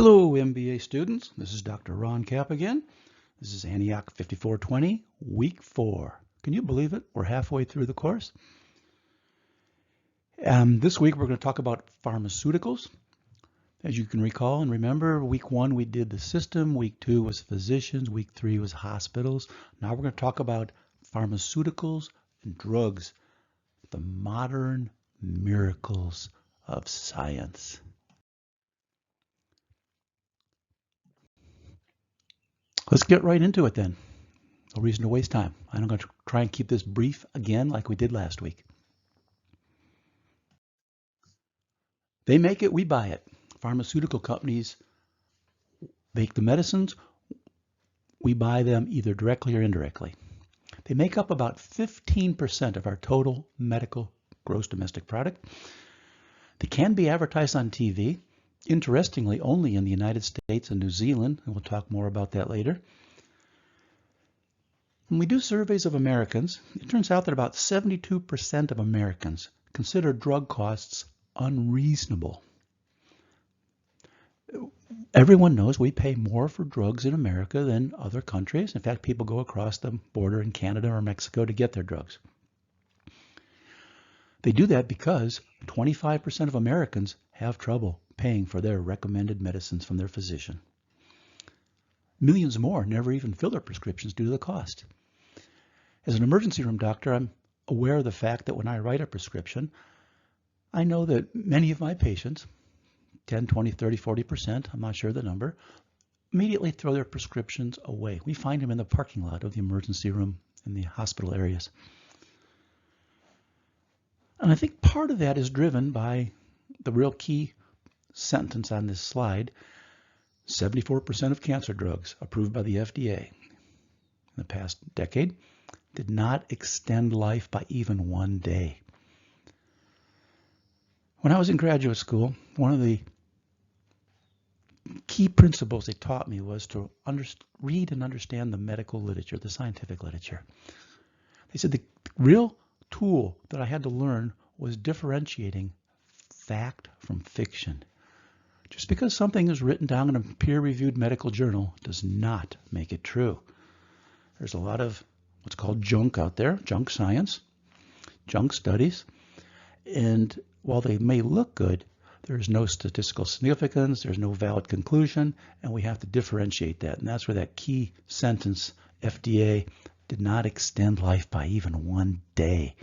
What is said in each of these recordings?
Hello, MBA students. This is Dr. Ron Kapp again. This is Antioch 5420, week 4. Can you believe it? We're halfway through the course. This week we're going to talk about pharmaceuticals. As you can recall and remember, week 1 we did the system, week 2 was physicians, week 3 was hospitals. Now we're going to talk about pharmaceuticals and drugs, the modern miracles of science. Let's get right into it then. No reason to waste time. I'm going to try and keep this brief again like we did last week. They make it, we buy it. Pharmaceutical companies make the medicines, we buy them either directly or indirectly. They make up about 15% of our total medical gross domestic product. They can be advertised on TV. Interestingly, only in the United States and New Zealand, and we'll talk more about that later. When we do surveys of Americans, it turns out that about 72% of Americans consider drug costs unreasonable. Everyone knows we pay more for drugs in America than other countries. In fact, people go across the border in Canada or Mexico to get their drugs. They do that because 25% of Americans have trouble paying for their recommended medicines from their physician. Millions more never even fill their prescriptions due to the cost. As an emergency room doctor, I'm aware of the fact that when I write a prescription, I know that many of my patients, 10, 20, 30, 40%, I'm not sure the number, immediately throw their prescriptions away. We find them in the parking lot of the emergency room in the hospital areas. And I think part of that is driven by the real key sentence on this slide. 74% of cancer drugs approved by the FDA in the past decade did not extend life by even 1 day. When I was in graduate school, one of the key principles they taught me was to read and understand the medical literature, the scientific literature. They said the real tool that I had to learn was differentiating fact from fiction. Just because something is written down in a peer-reviewed medical journal does not make it true. There's a lot of what's called junk out there, junk science, junk studies, and while they may look good, there's no statistical significance, there's no valid conclusion, and we have to differentiate that. And that's where that key sentence, FDA did not extend life by even 1 day.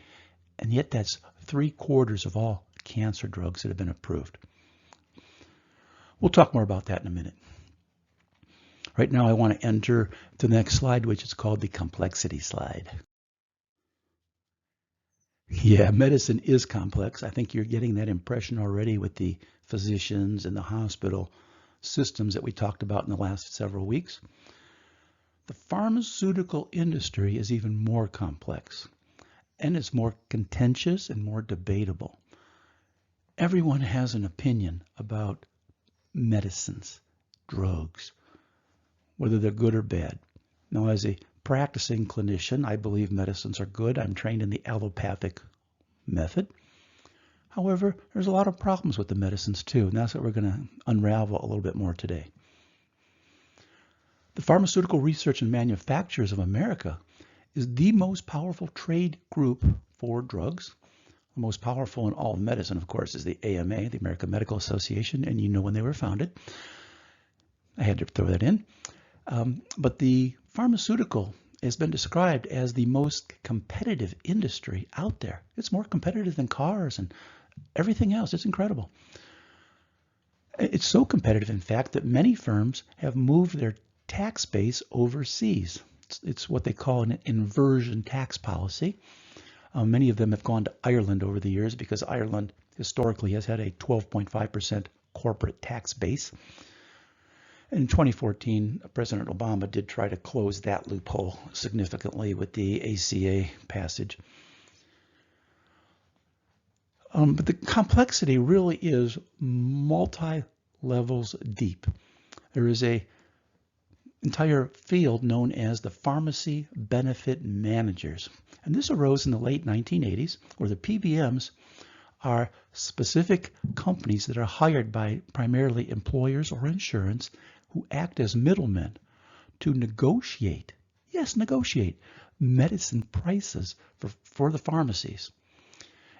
And yet that's 3/4 of all cancer drugs that have been approved. We'll talk more about that in a minute. Right now I want to enter the next slide, which is called the complexity slide. Yeah, medicine is complex. I think you're getting that impression already with the physicians and the hospital systems that we talked about in the last several weeks. The pharmaceutical industry is even more complex, and it's more contentious and more debatable. Everyone has an opinion about medicines, drugs, whether they're good or bad. Now, as a practicing clinician, I believe medicines are good. I'm trained in the allopathic method. However, there's a lot of problems with the medicines too, and that's what we're going to unravel a little bit more today. The Pharmaceutical Research and Manufacturers of America is the most powerful trade group for drugs. The most powerful in all of medicine, of course, is the AMA, the American Medical Association, and you know when they were founded. I had to throw that in. But the pharmaceutical has been described as the most competitive industry out there. It's more competitive than cars and everything else. It's incredible. It's so competitive, in fact, that many firms have moved their tax base overseas. It's what they call an inversion tax policy. Many of them have gone to Ireland over the years because Ireland historically has had a 12.5% corporate tax base. In 2014, President Obama did try to close that loophole significantly with the ACA passage. But the complexity really is multi-levels deep. There is an entire field known as the pharmacy benefit managers. And this arose in the late 1980s, where the PBMs are specific companies that are hired by primarily employers or insurance who act as middlemen to negotiate, yes, negotiate medicine prices for the pharmacies.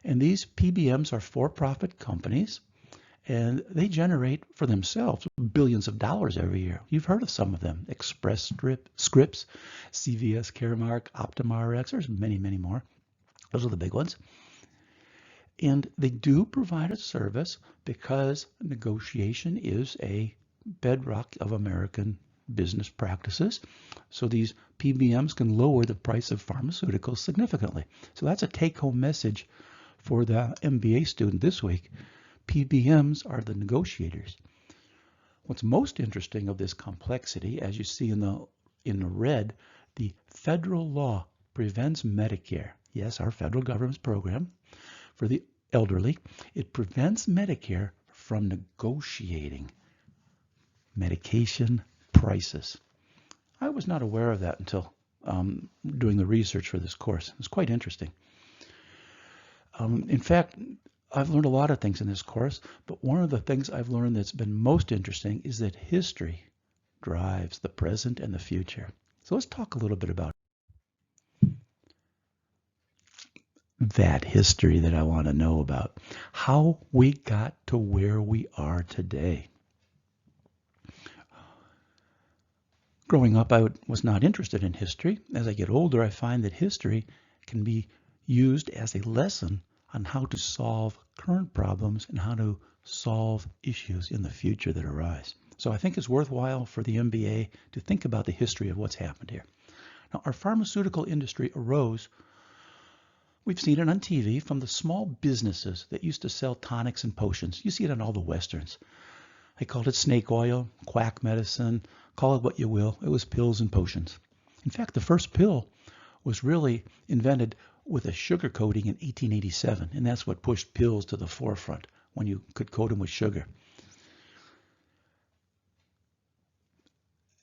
And these PBMs are for-profit companies, and they generate for themselves billions of dollars every year. You've heard of some of them: Express Scripts, CVS Caremark, Optum Rx. There's many, many more. Those are the big ones. And they do provide a service because negotiation is a bedrock of American business practices. So these PBMs can lower the price of pharmaceuticals significantly. So that's a take-home message for the MBA student this week. PBMs are the negotiators. What's most interesting of this complexity, as you see in the red, the federal law prevents Medicare. Yes, our federal government's program for the elderly. It prevents Medicare from negotiating medication prices. I was not aware of that until doing the research for this course. It's quite interesting. In fact, I've learned a lot of things in this course, but one of the things I've learned that's been most interesting is that history drives the present and the future. So let's talk a little bit about that history that I want to know about. How we got to where we are today. Growing up, I was not interested in history. As I get older, I find that history can be used as a lesson on how to solve current problems and how to solve issues in the future that arise. So I think it's worthwhile for the MBA to think about the history of what's happened here. Now, our pharmaceutical industry arose, we've seen it on TV, from the small businesses that used to sell tonics and potions. You see it on all the Westerns. They called it snake oil, quack medicine, call it what you will. It was pills and potions. In fact, the first pill was really invented with a sugar coating in 1887, and that's what pushed pills to the forefront, when you could coat them with sugar.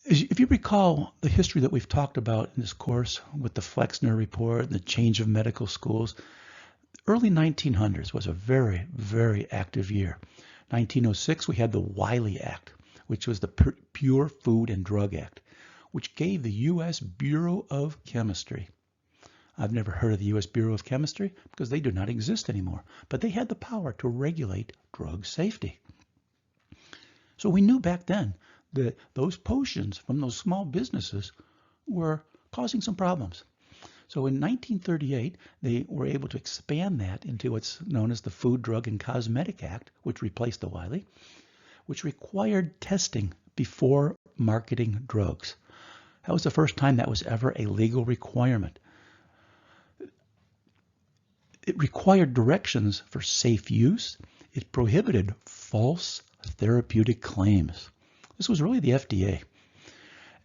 If you recall the history that we've talked about in this course with the Flexner Report and the change of medical schools, early 1900s was a very, very active year. 1906, we had the Wiley Act, which was the Pure Food and Drug Act, which gave the U.S. Bureau of Chemistry. I've never heard of the U.S. Bureau of Chemistry because they do not exist anymore, but they had the power to regulate drug safety. So we knew back then that those potions from those small businesses were causing some problems. So in 1938, they were able to expand that into what's known as the Food, Drug, and Cosmetic Act, which replaced the Wiley, which required testing before marketing drugs. That was the first time that was ever a legal requirement. It required directions for safe use. It prohibited false therapeutic claims. This was really the FDA.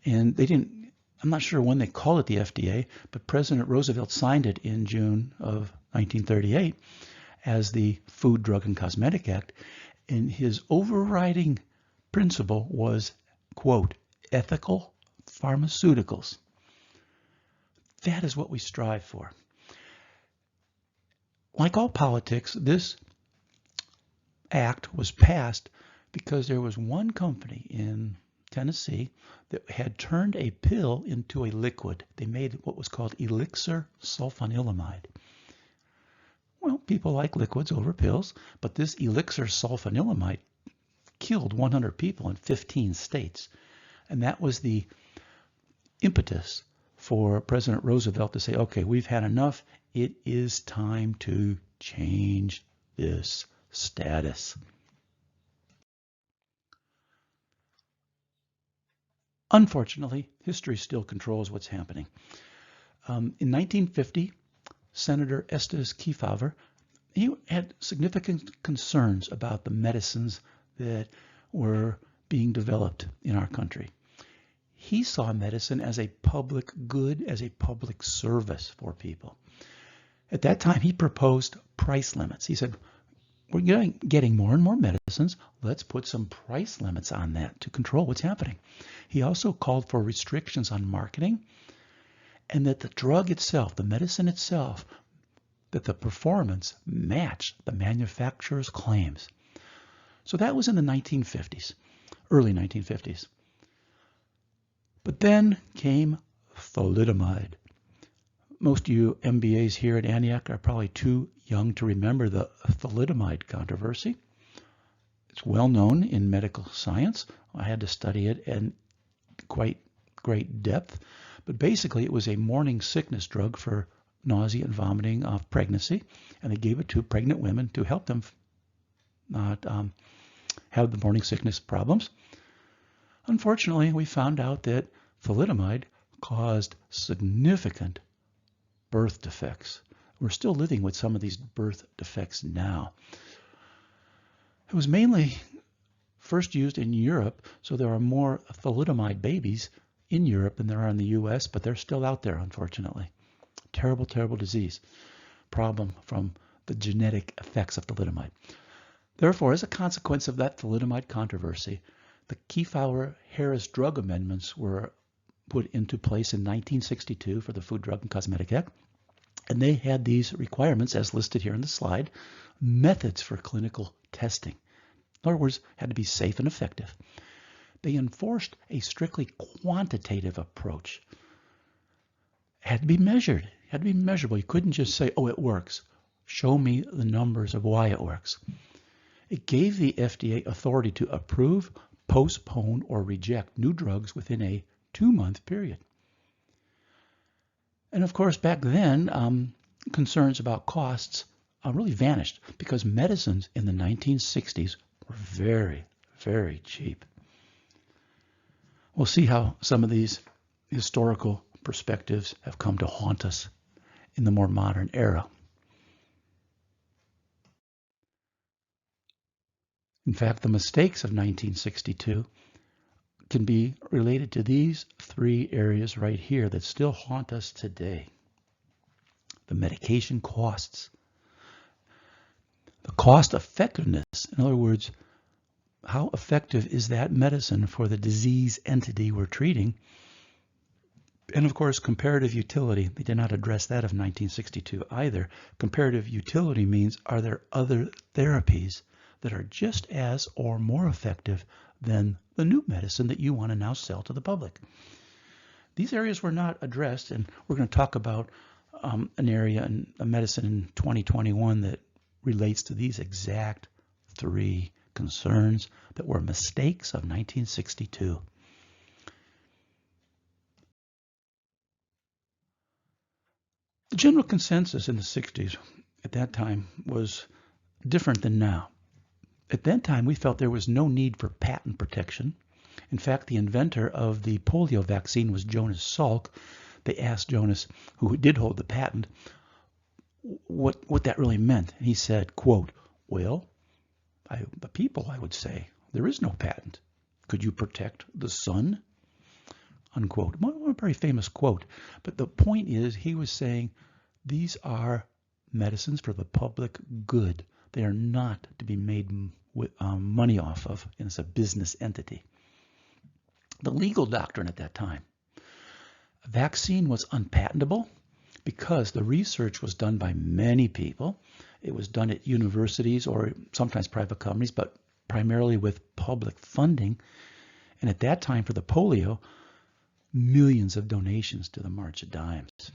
And they didn't, I'm not sure when they called it the FDA, but President Roosevelt signed it in June of 1938 as the Food, Drug, and Cosmetic Act. And his overriding principle was, quote, ethical pharmaceuticals. That is what we strive for. Like all politics, this act was passed because there was one company in Tennessee that had turned a pill into a liquid. They made what was called elixir sulfonilamide. Well, people like liquids over pills, but this elixir sulfonilamide killed 100 people in 15 states. And that was the impetus for President Roosevelt to say, okay, we've had enough. It is time to change this status. Unfortunately, history still controls what's happening. In 1950, Senator Estes Kefauver, he had significant concerns about the medicines that were being developed in our country. He saw medicine as a public good, as a public service for people. At that time, he proposed price limits. He said, we're getting more and more medicines. Let's put some price limits on that to control what's happening. He also called for restrictions on marketing and that the drug itself, the medicine itself, that the performance matched the manufacturer's claims. So that was in the 1950s, early 1950s. But then came thalidomide. Most of you MBAs here at Antioch are probably too young to remember the thalidomide controversy. It's well known in medical science. I had to study it in quite great depth. But basically, it was a morning sickness drug for nausea and vomiting of pregnancy. And they gave it to pregnant women to help them not have the morning sickness problems. Unfortunately, we found out that thalidomide caused significant birth defects. We're still living with some of these birth defects now. It was mainly first used in Europe, so there are more thalidomide babies in Europe than there are in the US, but they're still out there, unfortunately. Terrible, terrible disease. Problem from the genetic effects of thalidomide. Therefore, as a consequence of that thalidomide controversy, the Kefauver-Harris drug amendments were put into place in 1962 for the Food, Drug, and Cosmetic Act. And they had these requirements, as listed here in the slide, methods for clinical testing. In other words, had to be safe and effective. They enforced a strictly quantitative approach. Had to be measured, had to be measurable. You couldn't just say, oh, it works. Show me the numbers of why it works. It gave the FDA authority to approve, postpone, or reject new drugs within a 2-month period. And of course, back then, concerns about costs really vanished because medicines in the 1960s were very, very cheap. We'll see how some of these historical perspectives have come to haunt us in the more modern era. In fact, the mistakes of 1962 can be related to these 3 areas right here that still haunt us today. The medication costs. The cost effectiveness, in other words, how effective is that medicine for the disease entity we're treating? And of course, comparative utility. They did not address that of 1962 either. Comparative utility means, are there other therapies that are just as or more effective than the new medicine that you want to now sell to the public? These areas were not addressed, and we're going to talk about an area in medicine in 2021 that relates to these exact 3 concerns that were mistakes of 1962. The general consensus in the 60s at that time was different than now. At that time, we felt there was no need for patent protection. In fact, the inventor of the polio vaccine was Jonas Salk. They asked Jonas, who did hold the patent, what that really meant. And he said, quote, well, the people, I would say, there is no patent. Could you protect the sun? Unquote. A very famous quote. But the point is, he was saying these are medicines for the public good. They are not to be made with money off of as a business entity. The legal doctrine at that time, a vaccine was unpatentable because the research was done by many people. It was done at universities or sometimes private companies, but primarily with public funding. And at that time for the polio, millions of donations to the March of Dimes.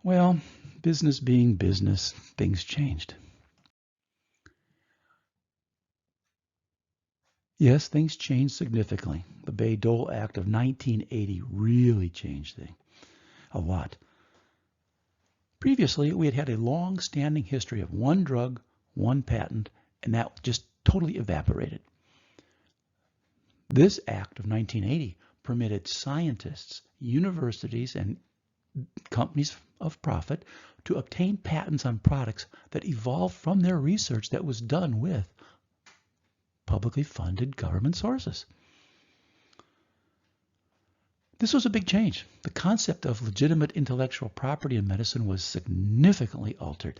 Well, business being business, things changed. Yes, things changed significantly. The Bayh-Dole Act of 1980 really changed things a lot. Previously, we had had a long-standing history of one drug, one patent, and that just totally evaporated. This act of 1980 permitted scientists, universities, and companies of profit to obtain patents on products that evolved from their research that was done with publicly funded government sources. This was a big change. The concept of legitimate intellectual property in medicine was significantly altered.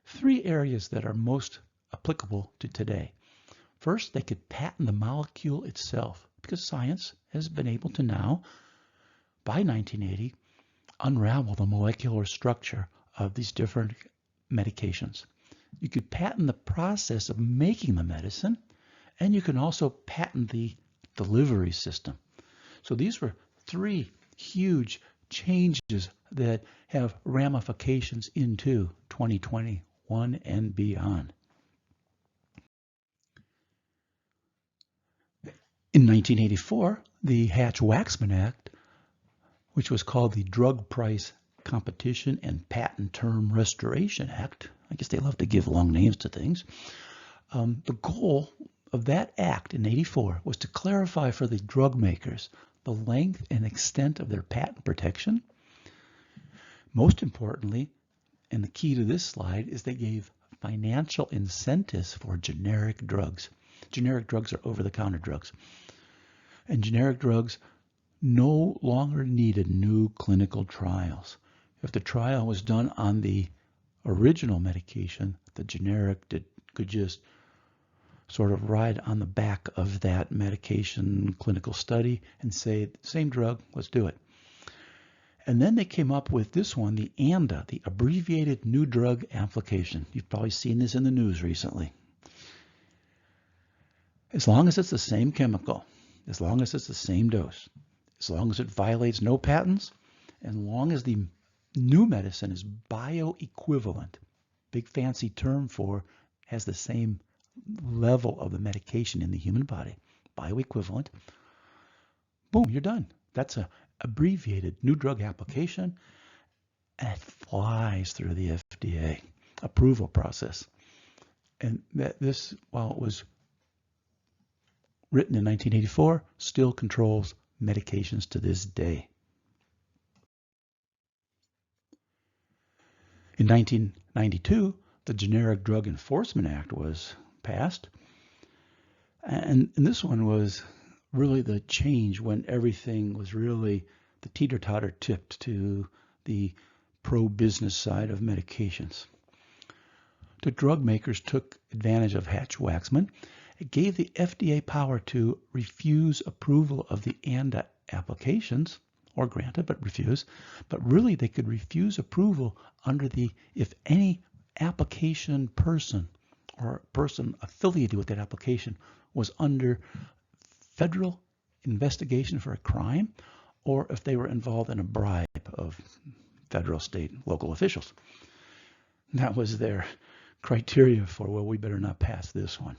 3 areas that are most applicable to today. First, they could patent the molecule itself because science has been able to now, by 1980, unravel the molecular structure of these different medications. You could patent the process of making the medicine, and you can also patent the delivery system. So these were three huge changes that have ramifications into 2021 and beyond. In 1984, the Hatch-Waxman Act, which was called the Drug Price Competition and Patent Term Restoration Act, I guess they love to give long names to things. The goal of that act in 84 was to clarify for the drug makers the length and extent of their patent protection. Most importantly, and the key to this slide, is they gave financial incentives for generic drugs. Generic drugs are over-the-counter drugs. And generic drugs no longer needed new clinical trials. If the trial was done on the original medication, the generic could just sort of ride on the back of that medication clinical study and say, same drug, let's do it. And then they came up with this one, the ANDA, the Abbreviated New Drug Application. You've probably seen this in the news recently. As long as it's the same chemical, as long as it's the same dose, as long as it violates no patents, and as long as the new medicine is bioequivalent, big fancy term for has the same level of the medication in the human body, bioequivalent, boom, you're done. That's a abbreviated new drug application, and it flies through the FDA approval process. And this, while it was written in 1984, still controls medications to this day. In 1992, the Generic Drug Enforcement Act was passed. And this one was really the change when everything was really, the teeter-totter tipped to the pro-business side of medications. The drug makers took advantage of Hatch-Waxman. It gave the FDA power to refuse approval of the ANDA applications, or grant it, but refuse. But really, they could refuse approval under the, if any application person or person affiliated with that application was under federal investigation for a crime, or if they were involved in a bribe of federal, state, local officials. That was their criteria for, well, we better not pass this one.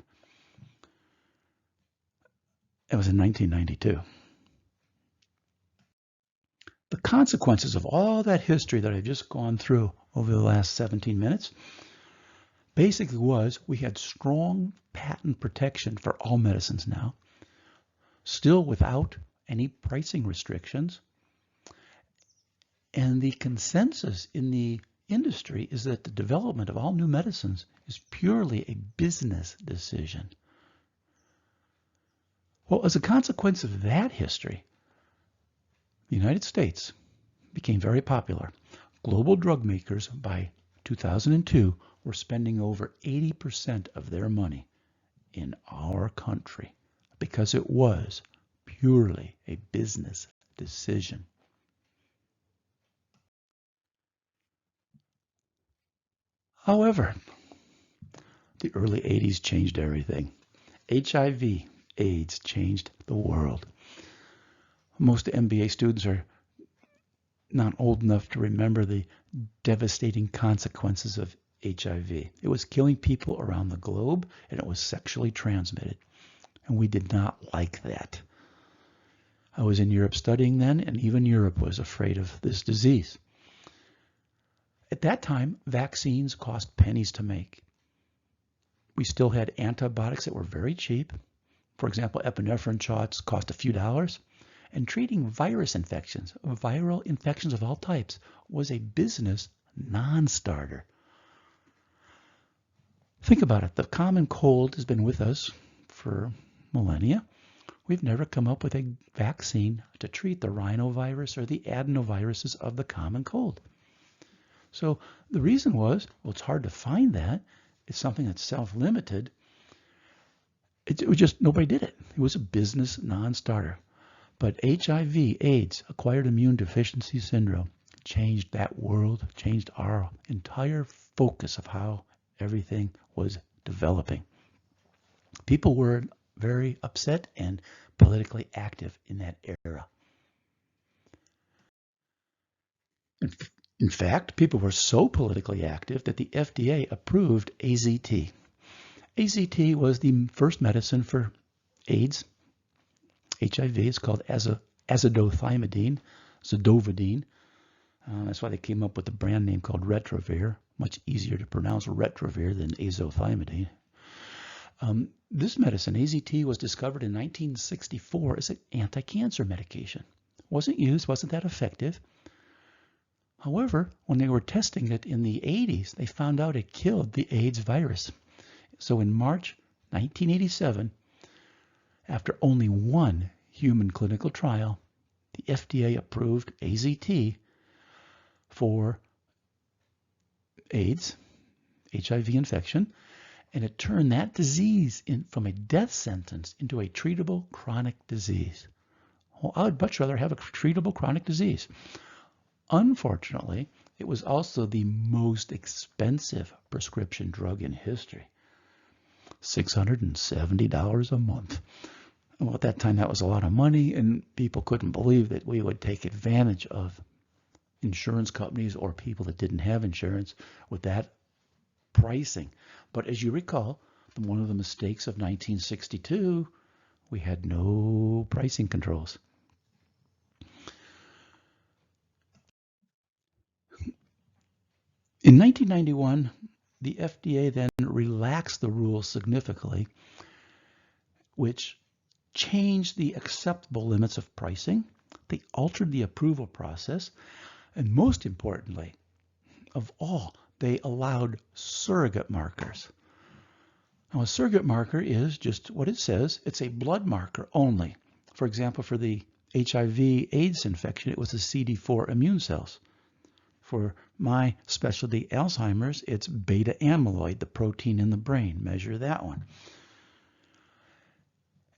It was in 1992. The consequences of all that history that I've just gone through over the last 17 minutes basically was we had strong patent protection for all medicines now, still without any pricing restrictions. And the consensus in the industry is that the development of all new medicines is purely a business decision. Well, as a consequence of that history, the United States became very popular. Global drug makers by 2002 were spending over 80% of their money in our country because it was purely a business decision. However, the early 80s changed everything. HIV, AIDS changed the world. Most MBA students are not old enough to remember the devastating consequences of HIV. It was killing people around the globe, and it was sexually transmitted. And we did not like that. I was in Europe studying then, and even Europe was afraid of this disease. At that time, vaccines cost pennies to make. We still had antibiotics that were very cheap. For example, epinephrine shots cost a few dollars. And treating virus infections, viral infections of all types, was a business non-starter. Think about it. The common cold has been with us for millennia. We've never come up with a vaccine to treat the rhinovirus or the adenoviruses of the common cold. So the reason was, well, it's hard to find that. It's something that's self-limited. It was just, nobody did it. It was a business non-starter. But HIV, AIDS, acquired immune deficiency syndrome, changed that world, changed our entire focus of how everything was developing. People were very upset and politically active in that era. In fact, people were so politically active that the FDA approved AZT. AZT was the first medicine for AIDS, HIV. It's called azithromycin, zidovudine. That's why they came up with a brand name called Retrovir. Much easier to pronounce Retrovir than azithromycin. This medicine, AZT, was discovered in 1964 as an anti-cancer medication. Wasn't used, wasn't that effective. However, when they were testing it in the 80s, they found out it killed the AIDS virus. So in March 1987, after only one human clinical trial, the FDA approved AZT for AIDS, HIV infection, and it turned that disease from a death sentence into a treatable chronic disease. Well, I would much rather have a treatable chronic disease. Unfortunately, it was also the most expensive prescription drug in history. $670 a month. Well, at that time, that was a lot of money, and people couldn't believe that we would take advantage of insurance companies or people that didn't have insurance with that pricing. But as you recall, one of the mistakes of 1962, we had no pricing controls. In 1991, the FDA then relaxed the rules significantly, which changed the acceptable limits of pricing. They altered the approval process, and most importantly of all, they allowed surrogate markers. Now, a surrogate marker is just what it says. It's a blood marker only. For example, for the HIV/AIDS infection, it was the CD4 immune cells. For my specialty, Alzheimer's, it's beta amyloid, the protein in the brain. Measure that one.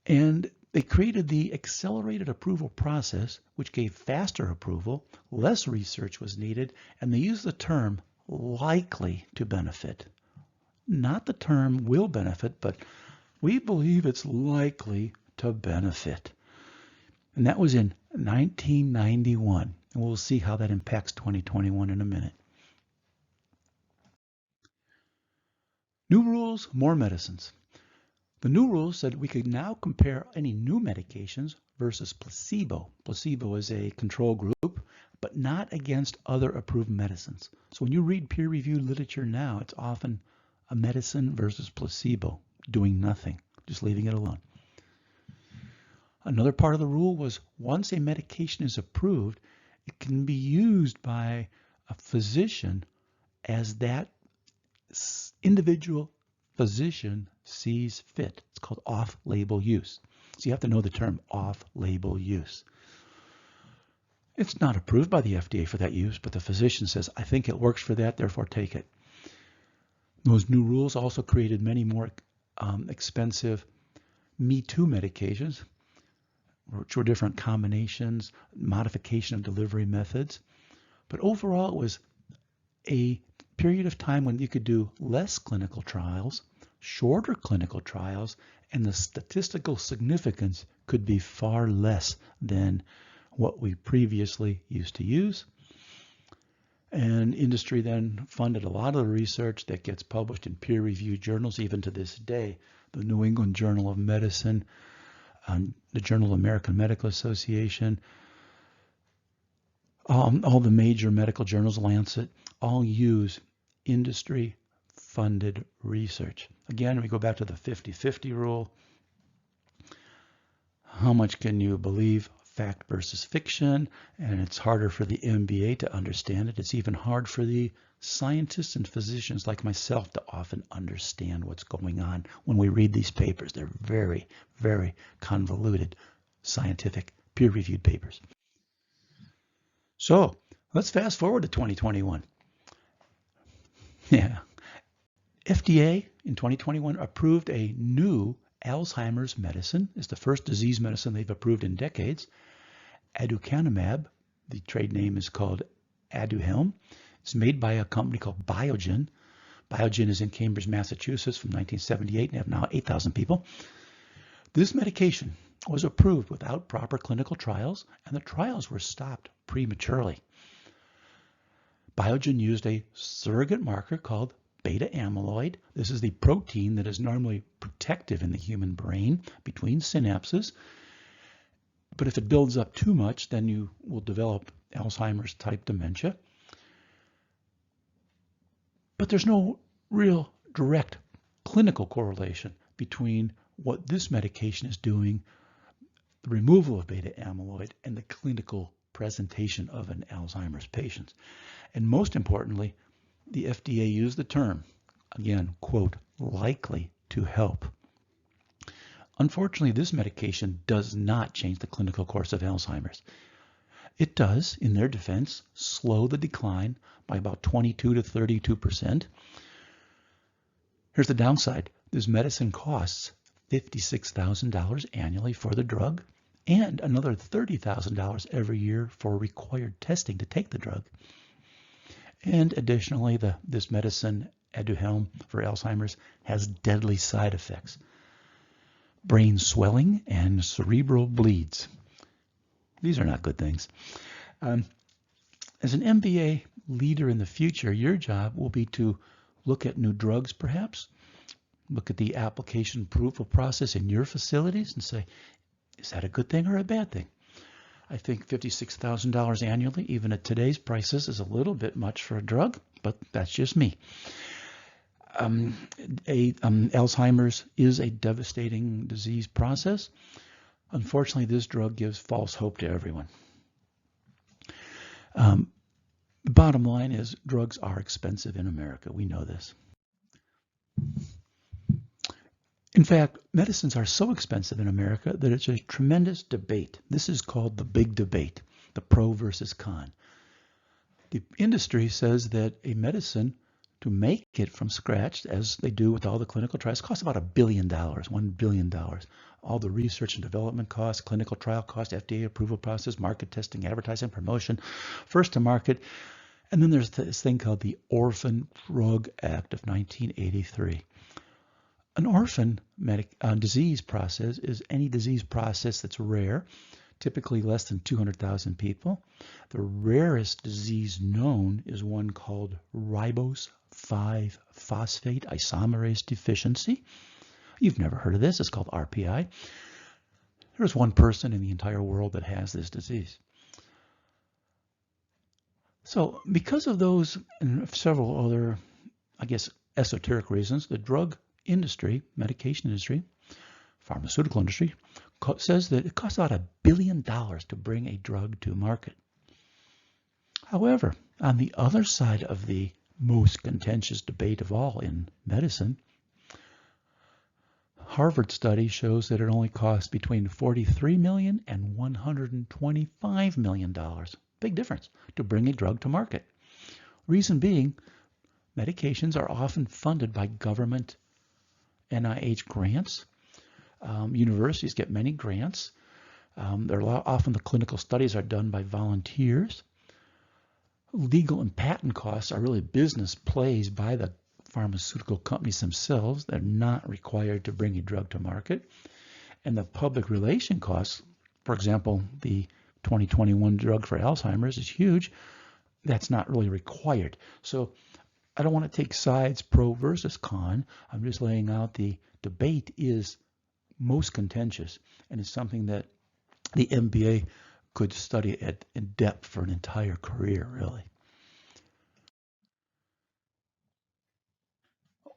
And they created the accelerated approval process, which gave faster approval, less research was needed, and they used the term likely to benefit. Not the term will benefit, but we believe it's likely to benefit. And that was in 1991. And we'll see how that impacts 2021 in a minute. New rules, more medicines. The new rules said we could now compare any new medications versus placebo. Placebo is a control group, but not against other approved medicines. So when you read peer-reviewed literature now, it's often a medicine versus placebo, doing nothing, just leaving it alone. Another part of the rule was once a medication is approved, it can be used by a physician as that individual physician sees fit. It's called off-label use. So you have to know the term off-label use. It's not approved by the FDA for that use, but the physician says, I think it works for that, therefore take it. Those new rules also created many more expensive Me Too medications, which were different combinations, modification of delivery methods. But overall, it was a period of time when you could do less clinical trials, shorter clinical trials, and the statistical significance could be far less than what we previously used to use. And industry then funded a lot of the research that gets published in peer-reviewed journals, even to this day. The New England Journal of Medicine, the Journal of American Medical Association, all the major medical journals, Lancet, all use industry-funded research. Again, we go back to the 50-50 rule. How much can you believe fact versus fiction? And it's harder for the MBA to understand it. It's even hard for the scientists and physicians like myself to often understand what's going on when we read these papers. They're very, very convoluted scientific peer-reviewed papers. So let's fast forward to 2021. Yeah. FDA in 2021 approved a new Alzheimer's medicine. It's the first disease medicine they've approved in decades. Aducanumab, the trade name is called Aduhelm. It's made by a company called Biogen. Biogen is in Cambridge, Massachusetts from 1978 and have now 8,000 people. This medication was approved without proper clinical trials, and the trials were stopped prematurely. Biogen used a surrogate marker called beta amyloid. This is the protein that is normally protective in the human brain between synapses. But if it builds up too much, then you will develop Alzheimer's type dementia. But there's no real direct clinical correlation between what this medication is doing, the removal of beta amyloid, and the clinical presentation of an Alzheimer's patient. And most importantly, the FDA used the term, again, quote, likely to help. Unfortunately, this medication does not change the clinical course of Alzheimer's. It does, in their defense, slow the decline by about 22 to 32%. Here's the downside. This medicine costs $56,000 annually for the drug and another $30,000 every year for required testing to take the drug. And additionally, this medicine, Aduhelm for Alzheimer's, has deadly side effects. Brain swelling and cerebral bleeds. These are not good things. As an MBA leader in the future, your job will be to look at new drugs, perhaps, look at the application approval process in your facilities and say, is that a good thing or a bad thing? I think $56,000 annually, even at today's prices, is a little bit much for a drug, but that's just me. Alzheimer's is a devastating disease process. Unfortunately, this drug gives false hope to everyone. The bottom line is drugs are expensive in America. We know this. In fact, medicines are so expensive in America that it's a tremendous debate. This is called the big debate, the pro versus con. The industry says that a medicine, to make it from scratch, as they do with all the clinical trials, costs about $1 billion, $1 billion. All the research and development costs, clinical trial costs, FDA approval process, market testing, advertising, promotion, first to market. And then there's this thing called the Orphan Drug Act of 1983. An orphan disease process is any disease process that's rare, typically less than 200,000 people. The rarest disease known is one called ribose 5-phosphate isomerase deficiency. You've never heard of this. It's called RPI. There's one person in the entire world that has this disease. So because of those and several other, I guess, esoteric reasons, the drug industry, medication industry, pharmaceutical industry, says that it costs about $1 billion to bring a drug to market. However, on the other side of the most contentious debate of all in medicine, Harvard study shows that it only costs between $43 million and $125 million. Big difference to bring a drug to market. Reason being, medications are often funded by government NIH grants. Universities get many grants. Often the clinical studies are done by volunteers. Legal and patent costs are really business plays by the pharmaceutical companies themselves. They're not required to bring a drug to market. And the public relation costs, for example, the 2021 drug for Alzheimer's is huge. That's not really required. So I don't want to take sides pro versus con. I'm just laying out the debate is most contentious, and it's something that the MBA could study in depth for an entire career, really.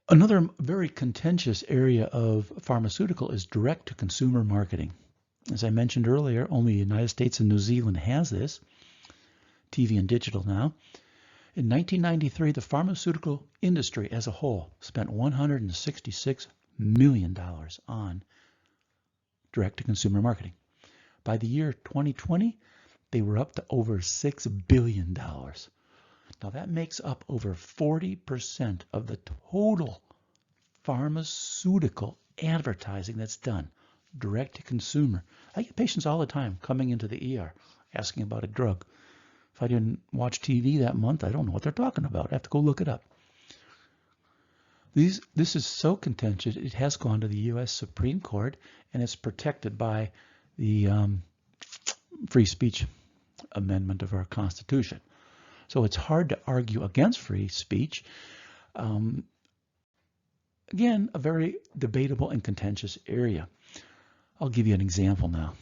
Another very contentious area of pharmaceutical is direct-to-consumer marketing. As I mentioned earlier, only the United States and New Zealand has this, TV and digital now. In 1993, the pharmaceutical industry as a whole spent $166 million on direct-to-consumer marketing. By the year 2020, they were up to over $6 billion. Now that makes up over 40% of the total pharmaceutical advertising that's done, direct to consumer. I get patients all the time coming into the ER asking about a drug. If I didn't watch TV that month, I don't know what they're talking about. I have to go look it up. This is so contentious, it has gone to the U.S. Supreme Court, and it's protected by the free speech amendment of our Constitution. So it's hard to argue against free speech. Again, a very debatable and contentious area. I'll give you an example now.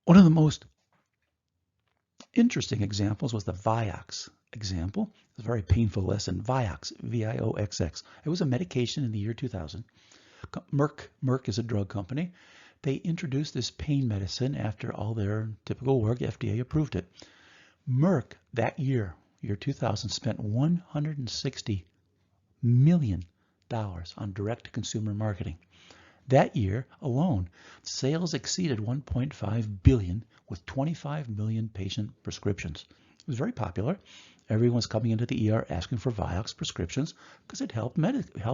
One of the most interesting examples was the Vioxx example. It's a very painful lesson. Vioxx, V-I-O-X-X. It was a medication in the year 2000. Merck is a drug company. They introduced this pain medicine after all their typical work. FDA approved it. Merck that year 2000, spent $160 million on direct-to-consumer marketing. That year alone, sales exceeded $1.5 billion with 25 million patient prescriptions. It was very popular. Everyone was coming into the ER asking for Vioxx prescriptions because it helped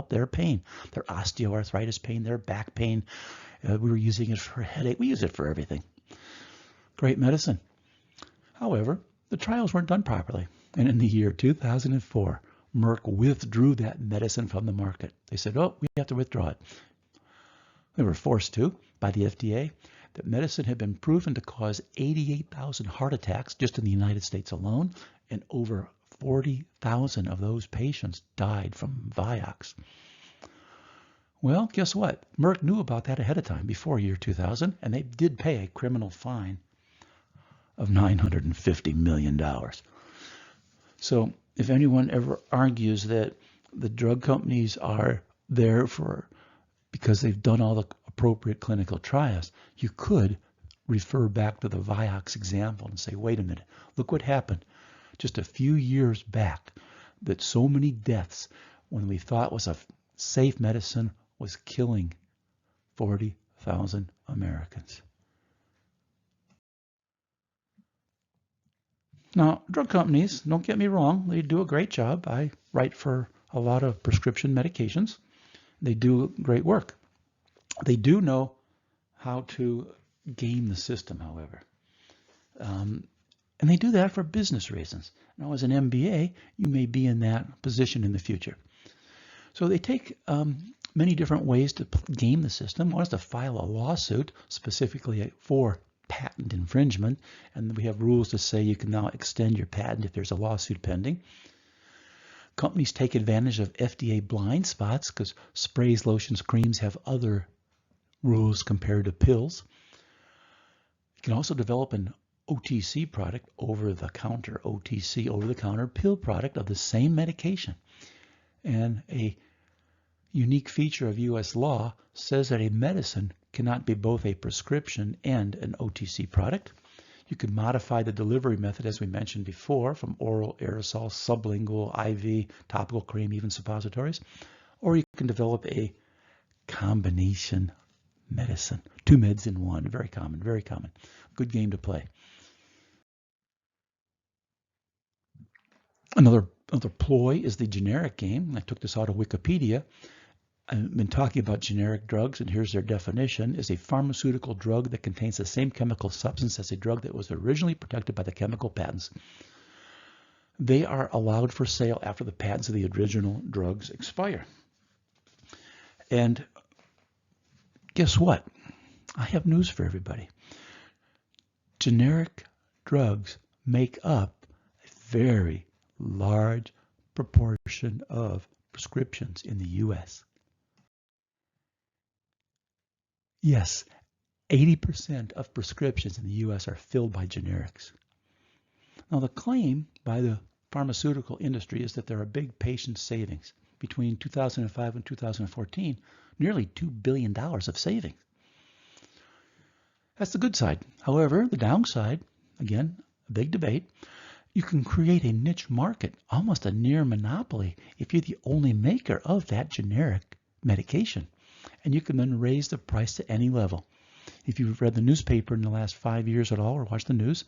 their pain, their osteoarthritis pain, their back pain. We were using it for headache. We use it for everything. Great medicine. However, the trials weren't done properly. And in the year 2004, Merck withdrew that medicine from the market. They said, oh, we have to withdraw it. They were forced to by the FDA. That medicine had been proven to cause 88,000 heart attacks just in the United States alone, and over 40,000 of those patients died from Vioxx. Well, guess what? Merck knew about that ahead of time, before year 2000, and they did pay a criminal fine of $950 million. So if anyone ever argues that the drug companies are there because they've done all the appropriate clinical trials, you could refer back to the Vioxx example and say, wait a minute, look what happened just a few years back, that so many deaths when we thought was a safe medicine was killing 40,000 Americans. Now, drug companies, don't get me wrong, they do a great job. I write for a lot of prescription medications. They do great work. They do know how to game the system, however. And they do that for business reasons. Now, as an MBA, you may be in that position in the future. So they take many different ways to game the system. One is to file a lawsuit specifically for patent infringement, and we have rules to say you can now extend your patent if there's a lawsuit pending. Companies take advantage of FDA blind spots because sprays, lotions, creams have other rules compared to pills. You can also develop an OTC product, over-the-counter OTC, over-the-counter pill product of the same medication. And a unique feature of U.S. law says that a medicine cannot be both a prescription and an OTC product. You can modify the delivery method, as we mentioned before, from oral, aerosol, sublingual, IV, topical cream, even suppositories. Or you can develop a combination medicine. 2 meds in one. Very common, very common. Good game to play. Another ploy is the generic game. I took this out of Wikipedia. I've been talking about generic drugs, and here's their definition: is a pharmaceutical drug that contains the same chemical substance as a drug that was originally protected by the chemical patents. They are allowed for sale after the patents of the original drugs expire. And guess what? I have news for everybody. Generic drugs make up a very large proportion of prescriptions in the U.S. Yes, 80% of prescriptions in the U.S. are filled by generics. Now, the claim by the pharmaceutical industry is that there are big patient savings. Between 2005 and 2014, nearly $2 billion of savings. That's the good side. However, the downside, again, a big debate, you can create a niche market, almost a near monopoly, if you're the only maker of that generic medication. And you can then raise the price to any level. If you've read the newspaper in the last 5 years at all, or watched the news,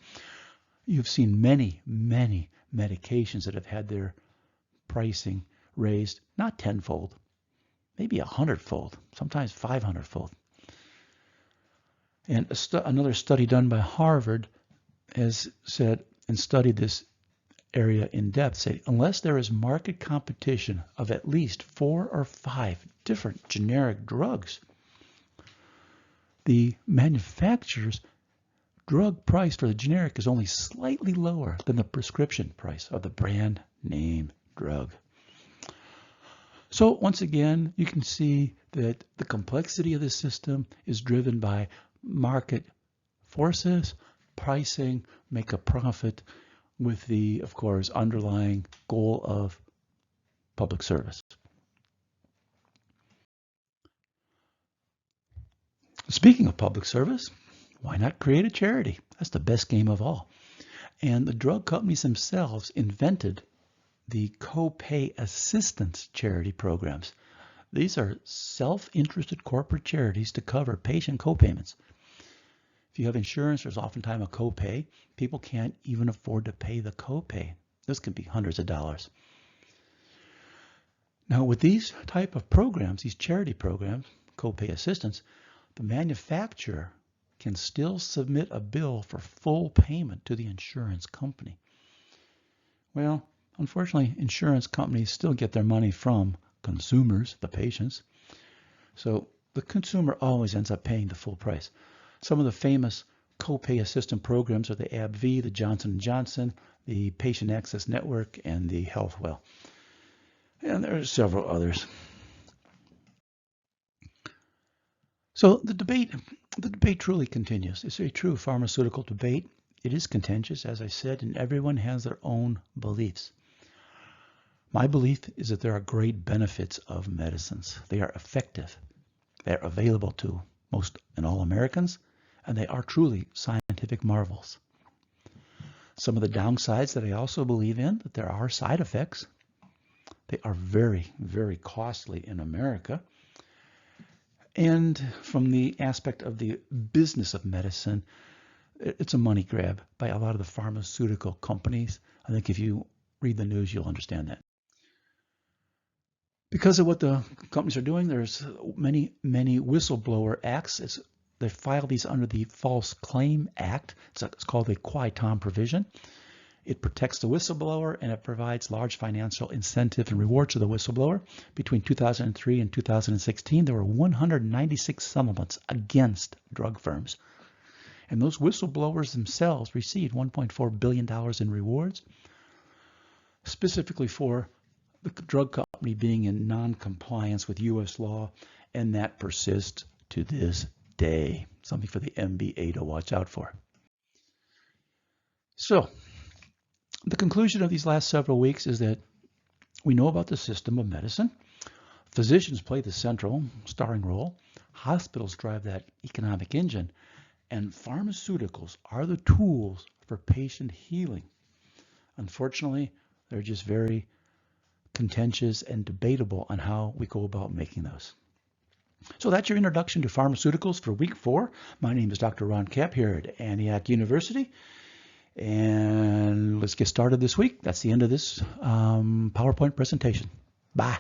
you've seen many, many medications that have had their pricing raised, not tenfold, maybe 100-fold, sometimes 500-fold. And another study done by Harvard has said and studied this area in depth, say unless there is market competition of at least 4 or 5 different generic drugs, the manufacturer's drug price for the generic is only slightly lower than the prescription price of the brand name drug. So once again, you can see that the complexity of this system is driven by market forces, pricing, make a profit, with the, of course, underlying goal of public service. Speaking of public service, why not create a charity? That's the best game of all. And the drug companies themselves invented the co-pay assistance charity programs. These are self-interested corporate charities to cover patient co-payments. If you have insurance, there's oftentimes a copay. People can't even afford to pay the copay. This can be hundreds of dollars. Now, with these type of programs, these charity programs, copay assistance, the manufacturer can still submit a bill for full payment to the insurance company. Well, unfortunately, insurance companies still get their money from consumers, the patients. So the consumer always ends up paying the full price. Some of the famous copay assistance programs are the AbbVie, the Johnson & Johnson, the Patient Access Network, and the HealthWell. And there are several others. So the debate truly continues. It's a true pharmaceutical debate. It is contentious, as I said, and everyone has their own beliefs. My belief is that there are great benefits of medicines. They are effective. They're available to most and all Americans, and they are truly scientific marvels. Some of the downsides that I also believe in, that there are side effects. They are very, very costly in America. And from the aspect of the business of medicine, it's a money grab by a lot of the pharmaceutical companies. I think if you read the news, you'll understand that. Because of what the companies are doing, there's many whistleblower acts. They file these under the False Claim Act. It's called the qui tam provision. It protects the whistleblower, and it provides large financial incentive and reward to the whistleblower. Between 2003 and 2016, there were 196 settlements against drug firms. And those whistleblowers themselves received $1.4 billion in rewards, specifically for the drug company being in non-compliance with U.S. law, and that persists to this day. Something for the MBA to watch out for. So, the conclusion of these last several weeks is that we know about the system of medicine. Physicians play the central starring role. Hospitals drive that economic engine. And pharmaceuticals are the tools for patient healing. Unfortunately, they're just very contentious and debatable on how we go about making those. So that's your introduction to pharmaceuticals for week 4. My name is Dr. Ron Kapp here at Antioch University. And let's get started this week. That's the end of this PowerPoint presentation. Bye.